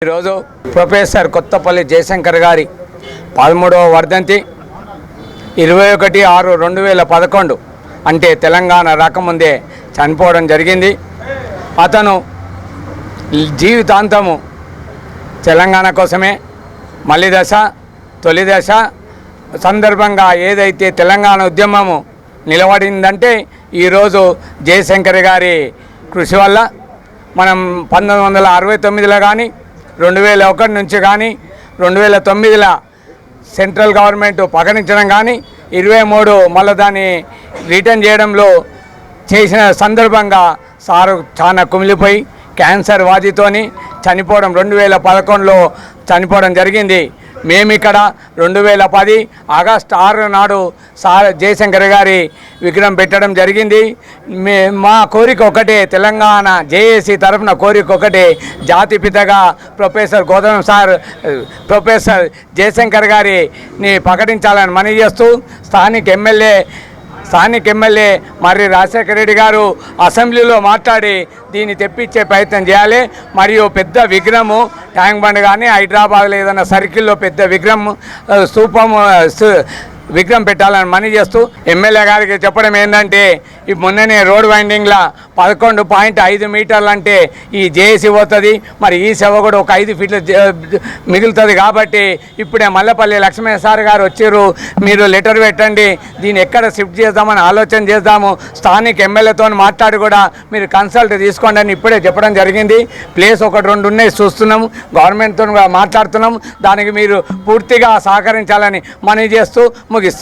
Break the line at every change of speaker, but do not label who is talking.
ఈరోజు ప్రొఫెసర్ కొత్తపల్లి జయశంకర్ గారి 13వ వర్ధంతి 21/6/2011 అంటే తెలంగాణ రాకముందే చనిపోవడం జరిగింది. అతను జీవితాంతము తెలంగాణ కోసమే మళ్ళీ దశ తొలి దశ సందర్భంగా ఏదైతే తెలంగాణ ఉద్యమము నిలబడిందంటే ఈరోజు జయశంకర్ గారి కృషి వల్ల మనం 1969లో కానీ 2001 నుంచి కానీ 2009లో సెంట్రల్ గవర్నమెంట్ ప్రకటించడం కానీ 23 మళ్ళీ దాన్ని రిటర్న్ చేయడంలో చేసిన సందర్భంగా సారు చాలా కుమిలిపోయి క్యాన్సర్ వ్యాధితోని చనిపోవడం 2011లో చనిపోవడం జరిగింది. మేము ఇక్కడ 2010 ఆగస్టు 6 నాడు జయశంకర్ గారి విగ్రహం పెట్టడం జరిగింది. మా కోరిక ఒకటే, తెలంగాణ జేఏసీ తరఫున కోరిక ఒకటే, జాతిపితగా ప్రొఫెసర్ జయశంకర్ గారిని ప్రకటించాలని మనవి చేస్తూ స్థానిక ఎమ్మెల్యే మరి రాజశేఖర రెడ్డి గారు అసెంబ్లీలో మాట్లాడి దీన్ని తెప్పించే ప్రయత్నం చేయాలి. మరియు పెద్ద విగ్రహము ట్యాంక్ బండ్ కానీ హైదరాబాద్లో ఏదైనా సర్కిల్లో పెద్ద విగ్రహం విగ్రహం పెట్టాలని మనవి చేస్తూ ఎమ్మెల్యే గారికి చెప్పడం ఏంటంటే, ఈ మొన్ననే రోడ్ వైండింగ్లో 11.5 మీటర్లు అంటే ఈ జేఏసీ పోతుంది, మరి ఈ సేవ కూడా ఒక 5 ఫీట్లు మిగులుతుంది. కాబట్టి ఇప్పుడే మల్లెపల్లి లక్ష్మయ్య సార్ గారు వచ్చారు, మీరు లెటర్ పెట్టండి, దీన్ని ఎక్కడ షిఫ్ట్ చేద్దామని ఆలోచన చేద్దాము, స్థానిక ఎమ్మెల్యేతో మాట్లాడి కూడా మీరు కన్సల్ట్ తీసుకోండి అని ఇప్పుడే చెప్పడం జరిగింది. ప్లేస్ 1-2 ఉన్నాయి, చూస్తున్నాము, గవర్నమెంట్తో మాట్లాడుతున్నాము, దానికి మీరు పూర్తిగా సహకరించాలని మనవి చేస్తూ ముగిస్తున్నాం.